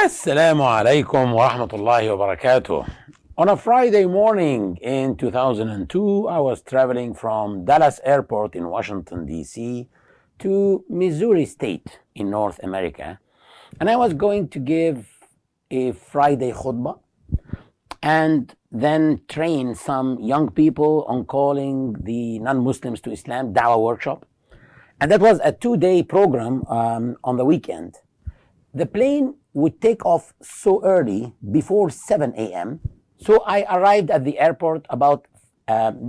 Assalamu alaikum wa rahmatullahi wa barakatuh. On a Friday morning in 2002, I was traveling from Dallas Airport in Washington, D.C. to Missouri State in North America. And I was going to give a Friday khutbah and then train some young people on calling the non-Muslims to Islam Dawah workshop. And that was a 2-day program on the weekend. The plane would take off so early, before 7 a.m. So I arrived at the airport about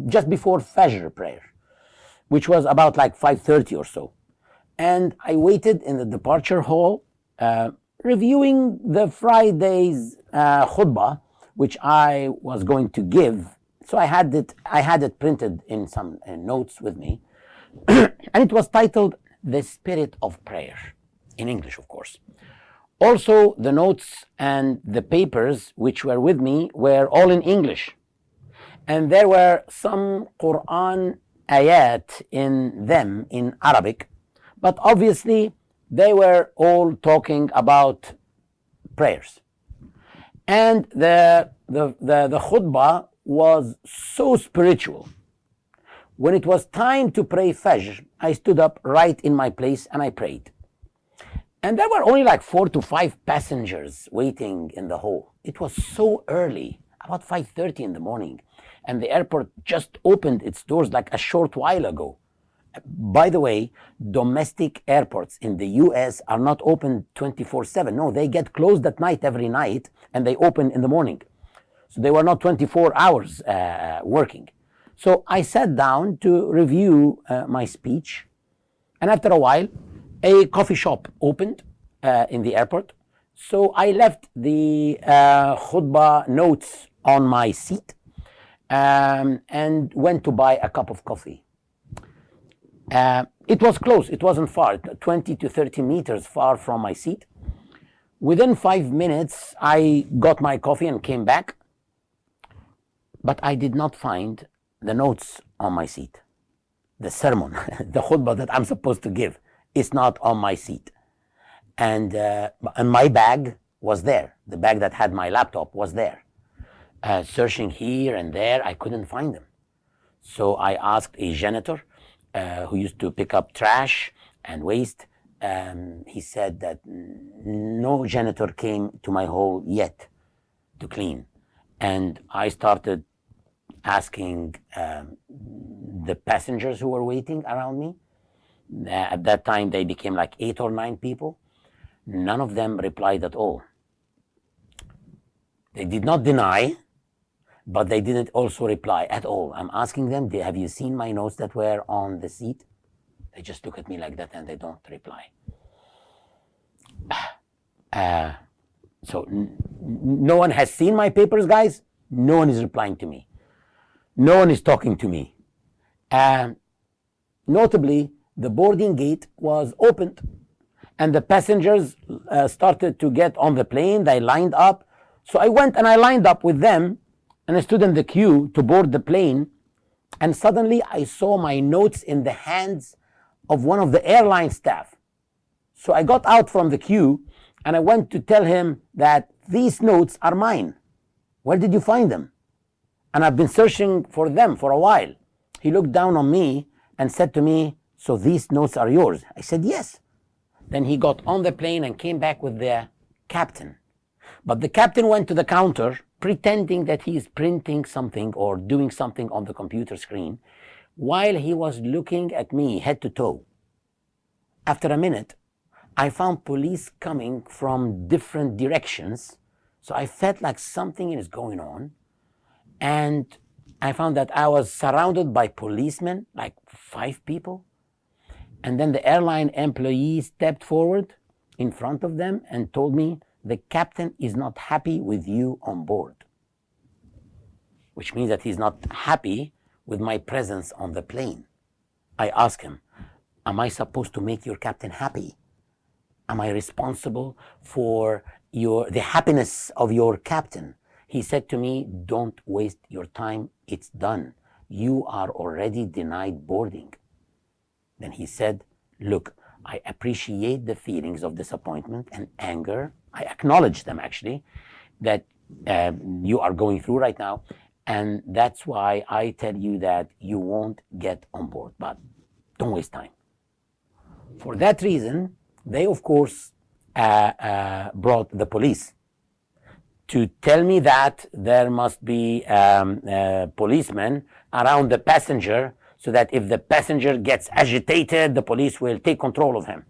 just before Fajr prayer, which was about like 5:30 or so. And I waited in the departure hall, reviewing the Friday's khutbah, which I was going to give. So I had it printed in some notes with me. And it was titled, The Spirit of Prayer, in English, of course. Also, the notes and the papers which were with me were all in English. And there were some Quran ayat in them in Arabic, but obviously they were all talking about prayers. And the khutbah was so spiritual. When it was time to pray Fajr, I stood up right in my place and I prayed. And there were only like 4 to 5 passengers waiting in the hall. It was so early, about 5:30 in the morning. And the airport just opened its doors like a short while ago. By the way, domestic airports in the US are not open 24/7. No, they get closed at night every night and they open in the morning. So they were not 24 hours working. So I sat down to review my speech. And after a while, a coffee shop opened in the airport. So I left the khutbah notes on my seat and went to buy a cup of coffee. It was close, it wasn't far, 20 to 30 meters far from my seat. Within 5 minutes, I got my coffee and came back, but I did not find the notes on my seat. The sermon, the khutbah that I'm supposed to give, is not on my seat. And my bag was there. The bag that had my laptop was there. Searching here and there, I couldn't find them. So I asked a janitor who used to pick up trash and waste. He said that no janitor came to my hall yet to clean. And I started asking the passengers who were waiting around me. At that time, they became like 8 or 9 people. None of them replied at all. They did not deny, but they didn't also reply at all. I'm asking them, have you seen my notes that were on the seat? They just look at me like that and they don't reply. So no one has seen my papers, guys. No one is replying to me. No one is talking to me. Notably, the boarding gate was opened and the passengers started to get on the plane. They lined up. So I went and I lined up with them and I stood in the queue to board the plane. And suddenly I saw my notes in the hands of one of the airline staff. So I got out from the queue and I went to tell him that these notes are mine. Where did you find them? And I've been searching for them for a while. He looked down on me and said to me, so these notes are yours? I said, yes. Then he got on the plane and came back with the captain. But the captain went to the counter pretending that he is printing something or doing something on the computer screen while he was looking at me head to toe. After a minute, I found police coming from different directions. So I felt like something is going on. And I found that I was surrounded by policemen, like 5 people. And then the airline employee stepped forward in front of them and told me, the captain is not happy with you on board. Which means that he's not happy with my presence on the plane. I asked him, am I supposed to make your captain happy? Am I responsible for the happiness of your captain? He said to me, don't waste your time, it's done. You are already denied boarding. Then he said, look, I appreciate the feelings of disappointment and anger I acknowledge them actually, that you are going through right now. And that's why I tell you that you won't get on board, but don't waste time. For that reason, they of course brought the police to tell me that there must be policemen around the passenger, so that if the passenger gets agitated, the police will take control of him.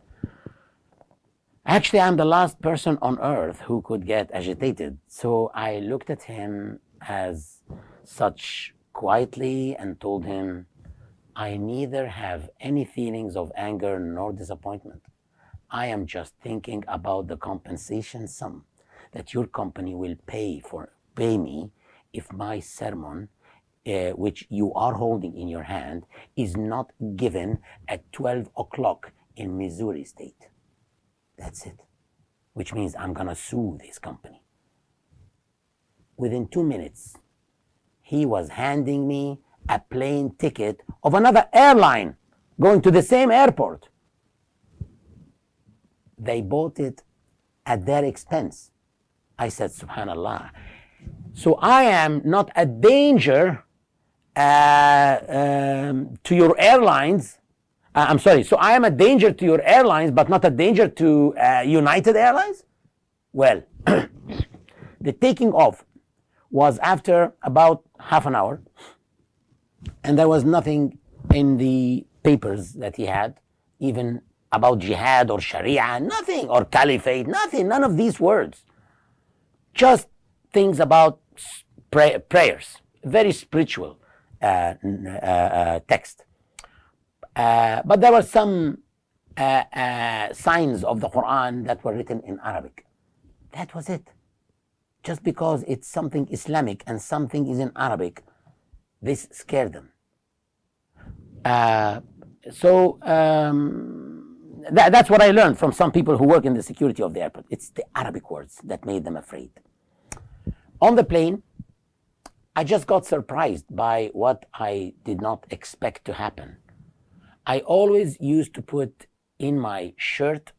Actually, I'm the last person on earth who could get agitated. So I looked at him as such quietly and told him, I neither have any feelings of anger nor disappointment. I am just thinking about the compensation sum that your company will pay me if my sermon, which you are holding in your hand, is not given at 12 o'clock in Missouri State. That's it. Which means I'm gonna sue this company. Within 2 minutes, he was handing me a plane ticket of another airline going to the same airport. They bought it at their expense. I said, Subhanallah. So I am not a danger to your airlines. I'm sorry. So I am a danger to your airlines, but not a danger to United Airlines? Well, the taking off was after about half an hour, and there was nothing in the papers that he had, even about jihad or sharia, nothing, or caliphate, nothing, none of these words. Just things about prayers, very spiritual text. But there were some signs of the Quran that were written in Arabic. That was it. Just because it's something Islamic and something is in Arabic, this scared them. That's what I learned from some people who work in the security of the airport. It's the Arabic words that made them afraid. On the plane, I just got surprised by what I did not expect to happen. I always used to put in my shirt,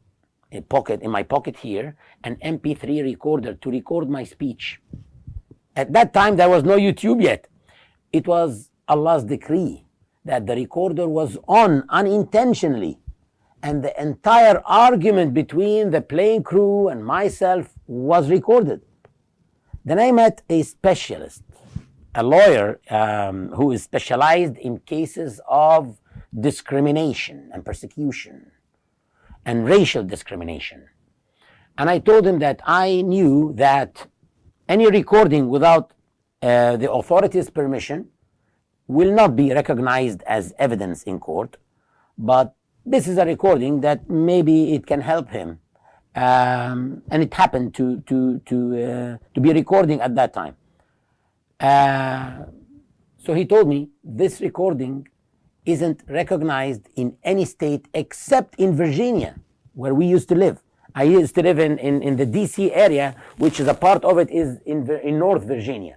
in my pocket here, an MP3 recorder to record my speech. At that time, there was no YouTube yet. It was Allah's decree that the recorder was on unintentionally, and the entire argument between the plane crew and myself was recorded. Then I met a specialist, a lawyer who is specialized in cases of discrimination and persecution and racial discrimination. And I told him that I knew that any recording without the authorities' permission will not be recognized as evidence in court, but this is a recording that maybe it can help him. And it happened to be recording at that time. So he told me this recording isn't recognized in any state except in Virginia, where we used to live. I used to live in the DC area, which is a part of it is in North Virginia.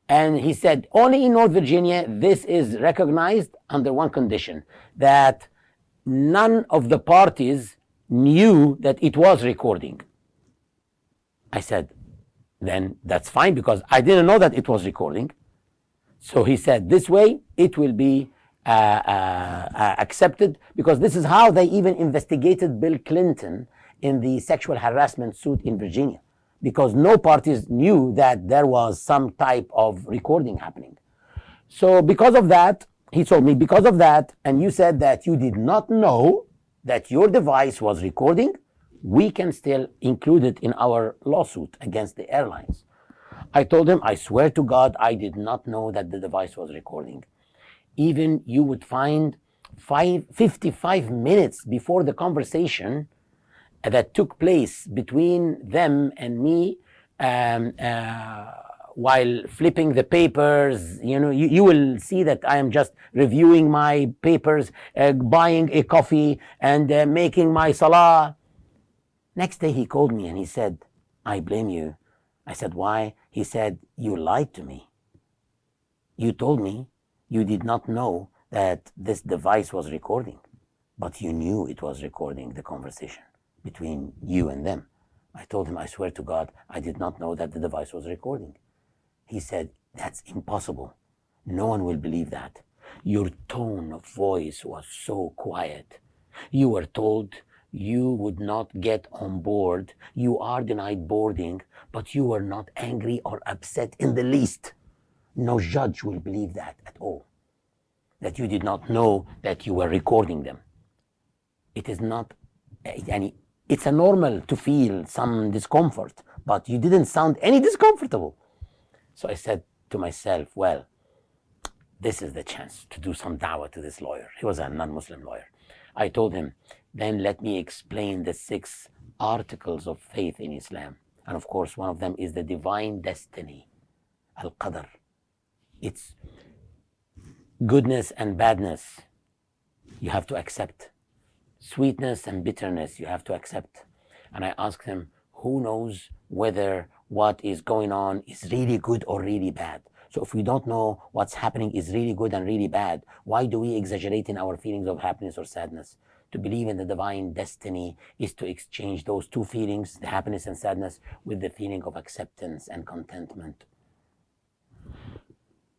And he said, only in North Virginia, this is recognized under one condition, that none of the parties knew that it was recording. I said, then that's fine, because I didn't know that it was recording. So he said, this way it will be accepted, because this is how they even investigated Bill Clinton in the sexual harassment suit in Virginia, because no parties knew that there was some type of recording happening. So because of that, he told me, because of that, and you said that you did not know that your device was recording, we can still include it in our lawsuit against the airlines. I told him, I swear to God, I did not know that the device was recording. Even you would find 55 minutes before the conversation that took place between them and me, while flipping the papers, you will see that I am just reviewing my papers, buying a coffee, and making my salah. Next day he called me and he said, I blame you. I said, why? He said, you lied to me. You told me you did not know that this device was recording, but you knew it was recording the conversation between you and them. I told him, I swear to God, I did not know that the device was recording. He said, that's impossible. No one will believe that. Your tone of voice was so quiet. You were told you would not get on board. You are denied boarding, but you were not angry or upset in the least. No judge will believe that at all. That you did not know that you were recording them. It is not, it's a normal to feel some discomfort, but you didn't sound any discomfortable. So I said to myself, well, this is the chance to do some da'wah to this lawyer. He was a non-Muslim lawyer. I told him, then let me explain the 6 articles of faith in Islam. And of course, one of them is the divine destiny, al-qadr. It's goodness and badness, you have to accept. Sweetness and bitterness, you have to accept. And I asked him, who knows whether what is going on is really good or really bad? So if we don't know what's happening is really good and really bad, why do we exaggerate in our feelings of happiness or sadness? To believe in the divine destiny is to exchange those 2 feelings, the happiness and sadness, with the feeling of acceptance and contentment.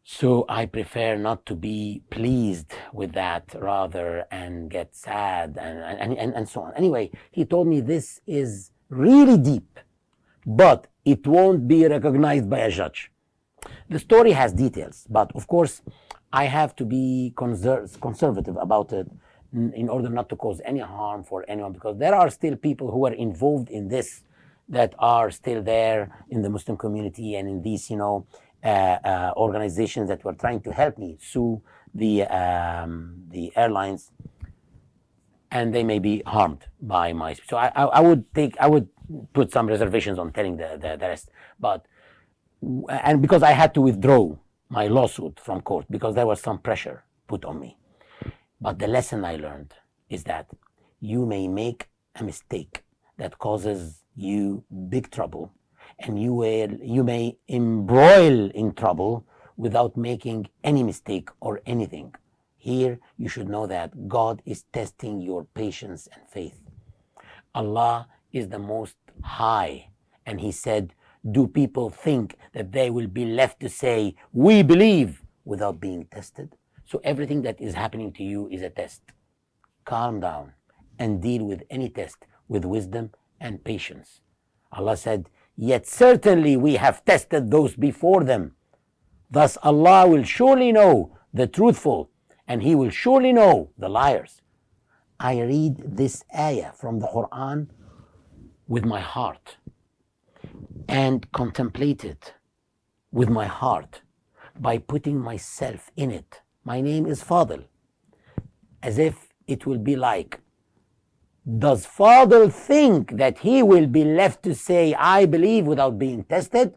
So I prefer not to be pleased with that rather and get sad and so on. Anyway, he told me this is really deep, but it won't be recognized by a judge. The story has details, but of course I have to be conservative about it in order not to cause any harm for anyone, because there are still people who are involved in this that are still there in the Muslim community and in these, organizations that were trying to help me sue the airlines, and they may be harmed by my speech. So I would put some reservations on telling the rest, and because I had to withdraw my lawsuit from court because there was some pressure put on me. But the lesson I learned is that you may make a mistake that causes you big trouble, and you may embroil in trouble without making any mistake or anything. Here you should know that God is testing your patience and faith. Allah is the Most High, and He said, do people think that they will be left to say, we believe, without being tested? So everything that is happening to you is a test. Calm down and deal with any test with wisdom and patience. Allah said, yet certainly we have tested those before them. Thus Allah will surely know the truthful, and He will surely know the liars. I read this ayah from the Quran with my heart and contemplate it with my heart by putting myself in it. My name is Fadel, as if it will be like, does Fadel think that he will be left to say, I believe, without being tested?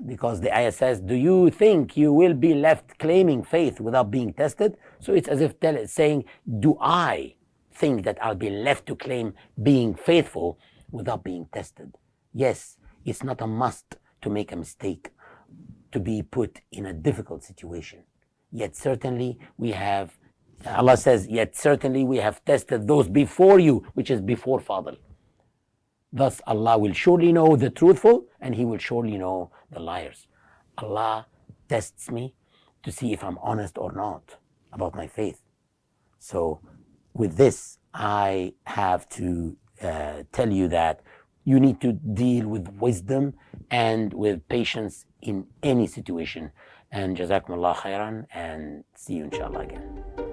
Because the ayah says, do you think you will be left claiming faith without being tested? So it's as if saying, do I think that I'll be left to claim being faithful without being tested? Yes, it's not a must to make a mistake, to be put in a difficult situation. Yet certainly we have, Allah says, yet certainly we have tested those before you, which is before Fadl. Thus Allah will surely know the truthful, and He will surely know the liars. Allah tests me to see if I'm honest or not about my faith. So with this, I have to tell you that you need to deal with wisdom and with patience in any situation. And Jazakumullah khairan, and see you inshallah again.